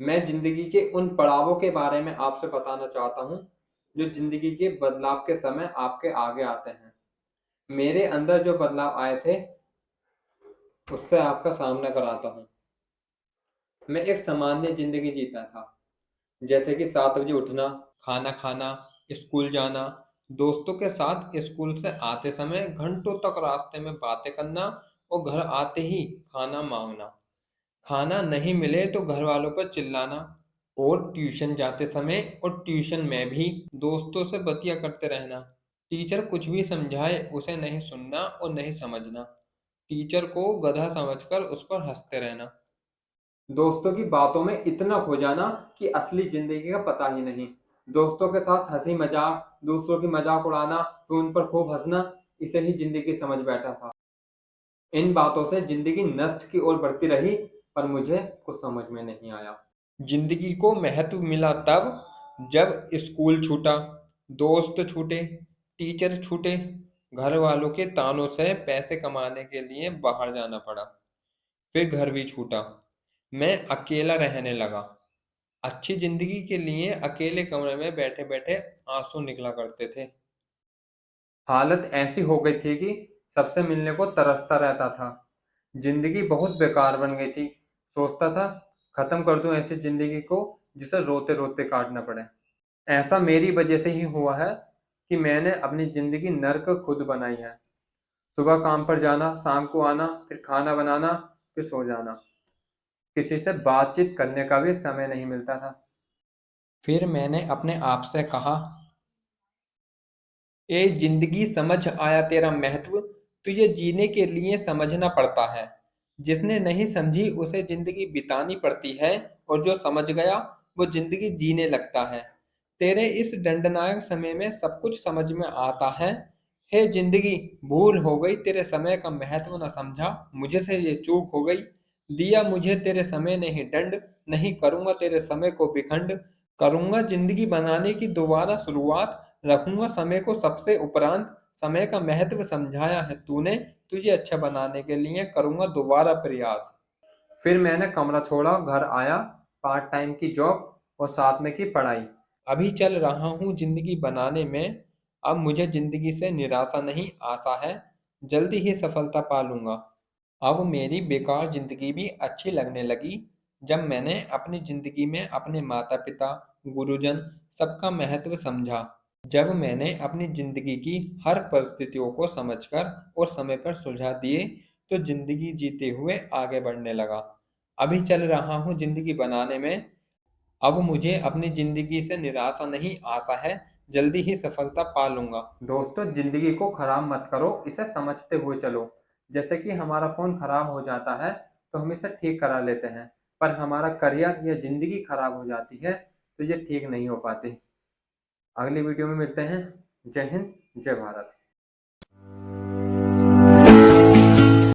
मैं ज़िंदगी के उन पड़ावों के बारे में आपसे बताना चाहता हूँ, जो ज़िंदगी के बदलाव के समय आपके आगे आते हैं। मेरे अंदर जो बदलाव आए थे, उससे आपका सामना कराता हूँ। मैं एक सामान्य ज़िंदगी जीता था, जैसे कि 7 बजे उठना, खाना खाना, स्कूल जाना, दोस्तों के साथ स्कूल से आते समय घंटों तक रास्ते में बातें करना और घर आते ही खाना माँगना। खाना नहीं मिले तो घर वालों पर चिल्लाना और ट्यूशन जाते समय और ट्यूशन में भी दोस्तों से बतिया करते रहना। टीचर कुछ भी समझाए उसे नहीं सुनना और नहीं समझना। टीचर को गधा समझकर उस पर हंसते रहना। दोस्तों की बातों में इतना खो जाना कि असली जिंदगी का पता ही नहीं। दोस्तों के साथ हंसी मजाक, दूसरों की मजाक उड़ाना, फिर उन पर खूब हंसना, इसे ही जिंदगी समझ बैठा था। इन बातों से जिंदगी नष्ट की ओर बढ़ती रही, पर मुझे कुछ समझ में नहीं आया। जिंदगी को महत्व मिला तब जब स्कूल छूटा, दोस्त छूटे, टीचर छूटे, घर वालों के तानों से पैसे कमाने के लिए बाहर जाना पड़ा। फिर घर भी छूटा। मैं अकेला रहने लगा। अच्छी जिंदगी के लिए अकेले कमरे में बैठे बैठे आंसू निकला करते थे। हालत ऐसी हो गई थी कि सबसे मिलने को तरसता रहता था। जिंदगी बहुत बेकार बन गई थी। सोचता था खत्म कर दूं ऐसी जिंदगी को जिसे रोते रोते काटना पड़े। ऐसा मेरी वजह से ही हुआ है कि मैंने अपनी जिंदगी नर्क खुद बनाई है। सुबह काम पर जाना, शाम को आना, फिर खाना बनाना, फिर सो जाना। किसी से बातचीत करने का भी समय नहीं मिलता था। फिर मैंने अपने आप से कहा, ए जिंदगी, समझ आया तेरा महत्व। तुझे जीने के लिए समझना पड़ता है। जिसने नहीं समझी उसे जिंदगी बितानी पड़ती है, और जो समझ गया वो जिंदगी जीने लगता है। तेरे इस दंडनायक समय में सब कुछ समझ में आता है। हे जिंदगी, भूल हो गई, तेरे समय का महत्व न समझा, मुझे से ये चूक हो गई। दिया मुझे तेरे समय ने ही दंड, नहीं करूंगा तेरे समय को विखंड। करूंगा जिंदगी बनाने की दोबारा शुरुआत, रखूंगा समय को सबसे उपरांत। समय का महत्व समझाया है तूने, तुझे अच्छा बनाने के लिए करूंगा दोबारा प्रयास। फिर मैंने कमरा छोड़ा, घर आया, पार्ट टाइम की जॉब और साथ में की पढ़ाई। अभी चल रहा हूँ जिंदगी बनाने में। अब मुझे जिंदगी से निराशा नहीं, आशा है। जल्दी ही सफलता पा लूंगा। अब मेरी बेकार जिंदगी भी अच्छी लगने लगी, जब मैंने अपनी जिंदगी में अपने माता पिता, गुरुजन, सबका महत्व समझा। जब मैंने अपनी जिंदगी की हर परिस्थितियों को समझकर और समय पर सुलझा दिए, तो जिंदगी जीते हुए आगे बढ़ने लगा। अभी चल रहा हूँ जिंदगी बनाने में। अब मुझे अपनी जिंदगी से निराशा नहीं, आशा है। जल्दी ही सफलता पा लूंगा। दोस्तों, जिंदगी को खराब मत करो, इसे समझते हुए चलो। जैसे कि हमारा फोन खराब हो जाता है तो हम इसे ठीक करा लेते हैं, पर हमारा करियर या जिंदगी खराब हो जाती है तो ये ठीक नहीं हो पाती। अगली वीडियो में मिलते हैं। जय हिंद, जय भारत।